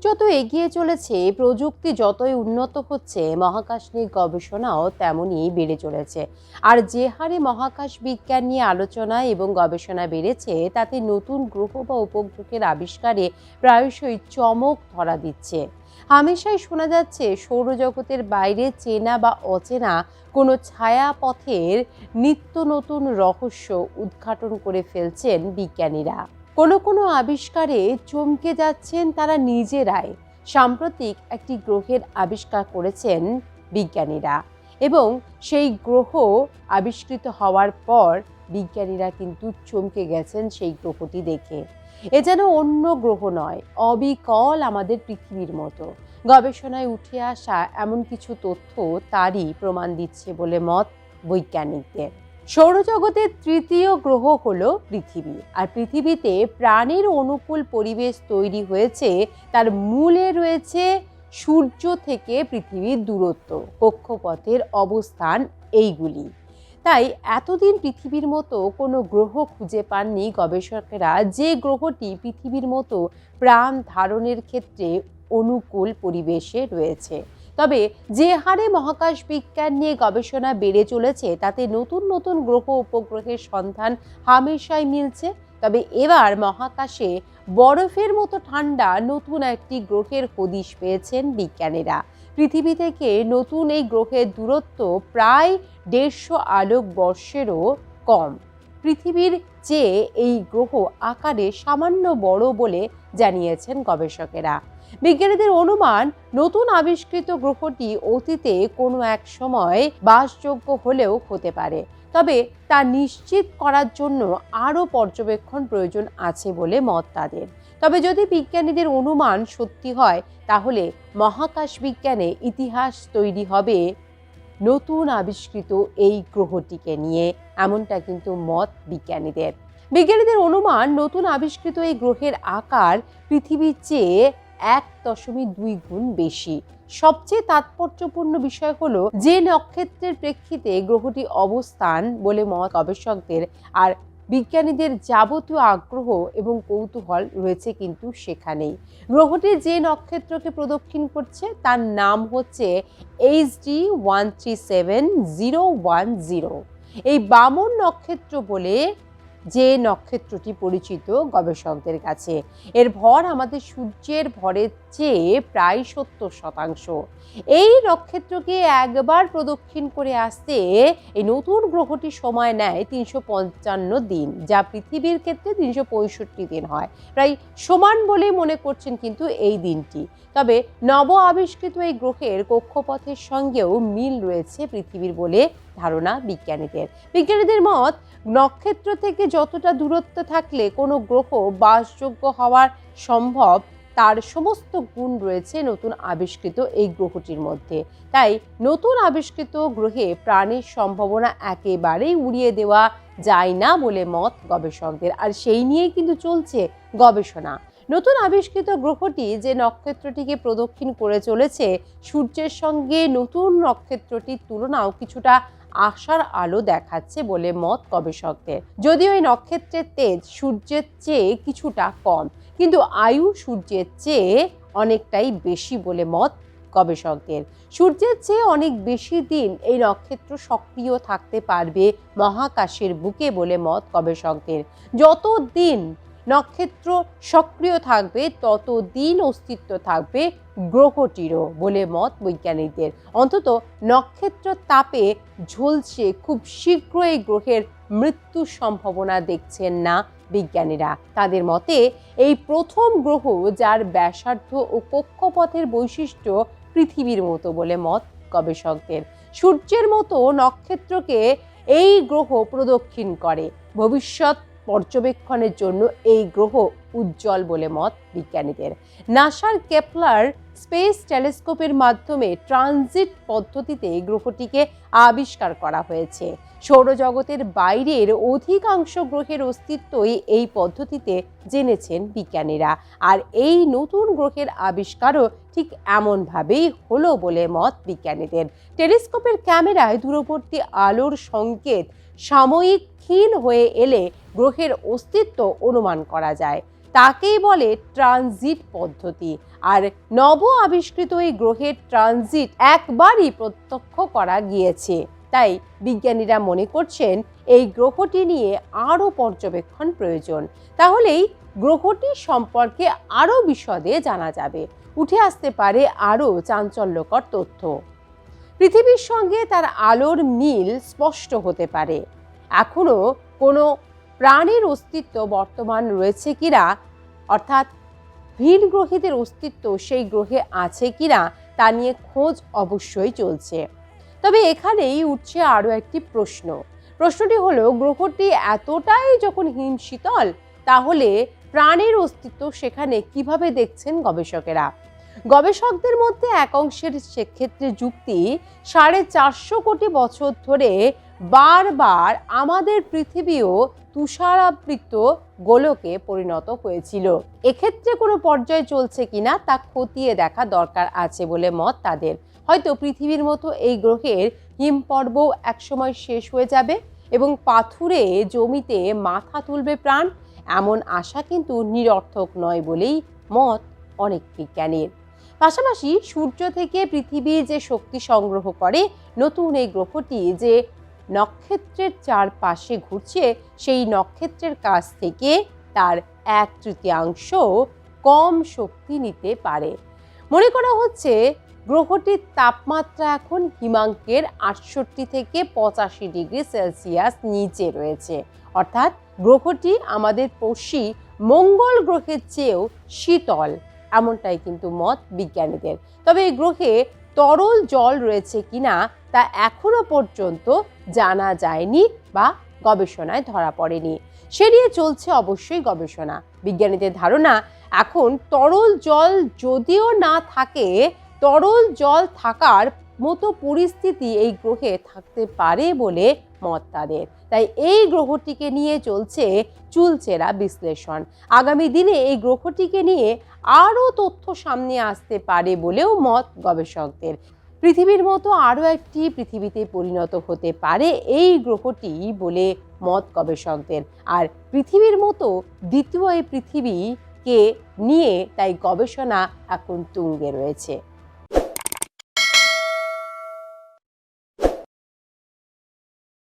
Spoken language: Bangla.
যত এগিয়ে চলেছে, প্রযুক্তি যতই উন্নত হচ্ছে, মহাকাশ নিয়ে গবেষণাও তেমনই বেড়ে চলেছে। আর যে হারে মহাকাশ বিজ্ঞান নিয়ে আলোচনা এবং গবেষণা বেড়েছে, তাতে নতুন গ্রহ বা উপগ্রহের আবিষ্কারে প্রায়শই চমক ধরা দিচ্ছে। হামেশাই শোনা যাচ্ছে সৌরজগতের বাইরে চেনা বা অচেনা কোনো ছায়াপথের নিত্য নতুন রহস্য উদ্ঘাটন করে ফেলছেন বিজ্ঞানীরা। কোনো কোনো আবিষ্কারে চমকে যাচ্ছেন তারা নিজেরাই। সাম্প্রতিক একটি গ্রহের আবিষ্কার করেছেন বিজ্ঞানীরা, এবং সেই গ্রহ আবিষ্কৃত হওয়ার পর বিজ্ঞানীরা কিন্তু চমকে গেছেন সেই গ্রহটি দেখে। এ যেন অন্য গ্রহ নয়, অবিকল আমাদের পৃথিবীর মতো। গবেষণায় উঠে আসা এমন কিছু তথ্য তারই প্রমাণ দিচ্ছে বলে মত বৈজ্ঞানিকদের। সৌরজগতের তৃতীয় গ্রহ হলো পৃথিবী। আর পৃথিবীতে প্রাণের অনুকূল পরিবেশ তৈরি হয়েছে তার মূলে রয়েছে সূর্য থেকে পৃথিবীর দূরত্ব, কক্ষপথের অবস্থান এইগুলি। তাই এতদিন পৃথিবীর মতো কোনো গ্রহ খুঁজে পাননি গবেষকেরা যে গ্রহটি পৃথিবীর মতো প্রাণ ধারণের ক্ষেত্রে অনুকূল পরিবেশে রয়েছে। তবে যে হারে মহাকাশ বিজ্ঞান নিয়ে গবেষণা বেড়ে চলেছে, তাতে নতুন নতুন গ্রহ উপগ্রহের সন্ধান হামেশাই মিলছে। তবে এবার মহাকাশে বরফের মতো ঠান্ডা নতুন একটি গ্রহের হদিশ পেয়েছেন বিজ্ঞানীরা। পৃথিবী থেকে নতুন এই গ্রহের দূরত্ব প্রায় 150 আলোকবর্ষেরও কম। পৃথিবীর চেয়ে এই গ্রহ আকারে সামান্য বড় বলে জানিয়েছেন গবেষকেরা। বিজ্ঞানীদের অনুমান, নতুন আবিষ্কৃত গ্রহটি অতীতে কোনো এক সময় বাসযোগ্য হলেও হতে পারে। তবে তা নিশ্চিত করার জন্য আরও পর্যবেক্ষণ প্রয়োজন আছে বলে মত তাদের। তবে যদি বিজ্ঞানীদের অনুমান সত্যি হয়, তাহলে মহাকাশ বিজ্ঞানে ইতিহাস তৈরি হবে নতুন আবিষ্কৃত এই গ্রহটিকে নিয়ে, এমনটা কিন্তু মত বিজ্ঞানীদের। বিজ্ঞানীদের অনুমান, নতুন আবিষ্কৃত এই গ্রহের আকার পৃথিবীর চেয়ে 1.2 গুণ বেশি। সবচেয়ে তাৎপর্যপূর্ণ বিষয় হলো যে নক্ষত্রের প্রেক্ষিতে গ্রহটি অবস্থান বলে মত গবেষকদের। আর বিজ্ঞানীদের যাবতীয় আগ্রহ এবং কৌতূহল রয়েছে কিন্তু সেখানেই। গ্রহটি যে নক্ষত্রকে প্রদক্ষিণ করছে তার নাম হচ্ছে HD 137010। এই বামন নক্ষত্র বলে যে নক্ষত্রটি পরিচিত গবেষকদের কাছে। এর ভর আমাদের সূর্যের ভরের চেয়ে প্রায় 70%। এই নক্ষত্রকে একবার প্রদক্ষিণ করে আসতে এই নতুন গ্রহটি সময় নেয় 355 দিন, যা পৃথিবীর ক্ষেত্রে 365 দিন হয়। প্রায় সমান বলে মনে করছেন কিন্তু এই দিনটি। তবে নব আবিষ্কৃত এই গ্রহের কক্ষপথের সঙ্গেও মিল রয়েছে পৃথিবীর বলে ধারণা বিজ্ঞানীদের। বিজ্ঞানীদের মত, নক্ষত্র থেকে যতটা দূরত্ব থাকলে কোনো গ্রহ বাসযোগ্য হওয়ার সম্ভব, তার সমস্ত গুণ রয়েছে নতুন আবিষ্কৃত এই গ্রহটির মধ্যে। তাই নতুন আবিষ্কৃত গ্রহে প্রাণের সম্ভাবনা একেবারেই উড়িয়ে দেওয়া যায় না বলে মত গবেষকদের। আর সেই নিয়েই কিন্তু চলছে গবেষণা। নতুন আবিষ্কৃত গ্রহটি যে নক্ষত্রটিকে প্রদক্ষিণ করে চলেছে, সূর্যের সঙ্গে নতুন নক্ষত্রটির তুলনাও কিছুটা আশার আলো দেখাচ্ছে বলে মত গবেষকদের। যদিও এই নক্ষত্রের তেজ সূর্যের চেয়ে কিছুটা কম, কিন্তু আয়ু সূর্যের চেয়ে অনেকটাই বেশি বলে মত গবেষকদের। সূর্যের চেয়ে অনেক বেশি দিন এই নক্ষত্র সক্রিয় থাকতে পারবে মহাকাশের বুকে বলে মত গবেষকদের। যত দিন নক্ষত্র সক্রিয় থাকবে, তত দিন অস্তিত্ব থাকবে গ্রহটিরও বলে মত বৈজ্ঞানিকদের। অন্তত নক্ষত্র তাপে ঝলসে খুব শীঘ্র এই গ্রহের মৃত্যুর সম্ভাবনা দেখছেন না বিজ্ঞানীরা। তাদের মতে এই প্রথম গ্রহ যার ব্যাসার্ধ ও কক্ষপথের বৈশিষ্ট্য পৃথিবীর মতো বলে মত গবেষকদের। সূর্যের মতো নক্ষত্রকে এই গ্রহ প্রদক্ষিণ করে। ভবিষ্যৎ পর্যবেক্ষণের জন্য এই গ্রহ উজ্জ্বল বলে মত বিজ্ঞানীদের। নাসার কেপলার স্পেস টেলিস্কোপের মাধ্যমে ট্রানজিট পদ্ধতিতে গ্রহটিকে আবিষ্কার করা হয়েছে। সৌরজগতের বাইরের অধিকাংশ গ্রহের অস্তিত্বই এই পদ্ধতিতে জেনেছেন বিজ্ঞানীরা। আর এই নতুন গ্রহের আবিষ্কারও ঠিক এমনভাবেই হলো বলে মত বিজ্ঞানীদের। টেলিস্কোপের ক্যামেরায় দূরবর্তী আলোর সংকেত সাময়িক ক্ষীণ হয়ে এলে গ্রহের অস্তিত্ব অনুমান করা যায়। তাকেই বলে ট্রানজিট পদ্ধতি। আর নব আবিষ্কৃত এই গ্রহের ট্রানজিট একবারই প্রত্যক্ষ করা গিয়েছে। তাই বিজ্ঞানীরা মনে করছেন এই গ্রহটি নিয়ে আরও পর্যবেক্ষণ প্রয়োজন। তাহলেই গ্রহটি সম্পর্কে আরও বিশদে জানা যাবে, উঠে আসতে পারে আরও চাঞ্চল্যকর তথ্য। পৃথিবীর সঙ্গে তার আলোর মিল স্পষ্ট হতে পারে। এখনও কোনো প্রাণীর অস্তিত্ব বর্তমান রয়েছে কিনা, অর্থাৎ ভিন গ্রহীদের অস্তিত্ব সেই গ্রহে আছে কিনা তা নিয়ে খোঁজ অবশ্যই চলছে। তবে এখানেই উঠছে আরও একটি প্রশ্নটি হলো, গ্রহটি এতটাই যখন হিমশীতল, তাহলে প্রাণের অস্তিত্ব সেখানে কিভাবে দেখছেন গবেষকেরা? গবেষকদের মধ্যে এক অংশের সেক্ষেত্রে যুক্তি, 450 কোটি বছর ধরে বারবার আমাদের পৃথিবীও তুষারাবৃত গোলকে পরিণত হয়েছিল। এক্ষেত্রে কোনো পর্যায় চলছে কিনা তা খতিয়ে দেখা দরকার আছে বলে মত তাদের। হয়তো পৃথিবীর মতো এই গ্রহের হিমপর্ব একসময় শেষ হয়ে যাবে এবং পাথুরে জমিতে মাথা তুলবে প্রাণ। এমন আশা কিন্তু নিরর্থক নয় বলেই মত অনেক বিজ্ঞানীর। পাশাপাশি সূর্য থেকে পৃথিবী যে শক্তি সংগ্রহ করে, নতুন এই গ্রহটি যে নক্ষত্রের চারপাশে ঘুরছে, সেই নক্ষত্রের কাছ থেকে তার 1/3 কম শক্তি নিতে পারে। মনে করা হচ্ছে গ্রহটির তাপমাত্রা এখন হিমাঙ্কের 68 থেকে 85 ডিগ্রি সেলসিয়াস নিচে রয়েছে। অর্থাৎ গ্রহটি আমাদের পড়শি মঙ্গল গ্রহের চেয়েও শীতল, এমনটাই কিন্তু মত বিজ্ঞানীদের। তবে এই গ্রহে তরল জল রয়েছে কিনা তা এখনো পর্যন্ত জানা যায়নি বা গবেষণায় ধরা পড়েনি। সে নিয়ে চলছে অবশ্যই গবেষণা। বিজ্ঞানীদের ধারণা, এখন তরল জল যদিও না থাকে, তরল জল থাকার মতো পরিস্থিতি এই গ্রহে থাকতে পারে বলে মত তাদের। তাই এই গ্রহটিকে নিয়ে চলছে চুলচেরা বিশ্লেষণ। আগামী দিনে এই গ্রহটিকে নিয়ে আরও তথ্য সামনে আসতে পারে বলেও মত গবেষকদের। পৃথিবীর মতো আরও একটি পৃথিবীতে পরিণত হতে পারে এই গ্রহটি বলে মত গবেষকদের। আর পৃথিবীর মতো দ্বিতীয় এই পৃথিবীকে নিয়ে তাই গবেষণা এখন তুঙ্গে রয়েছে।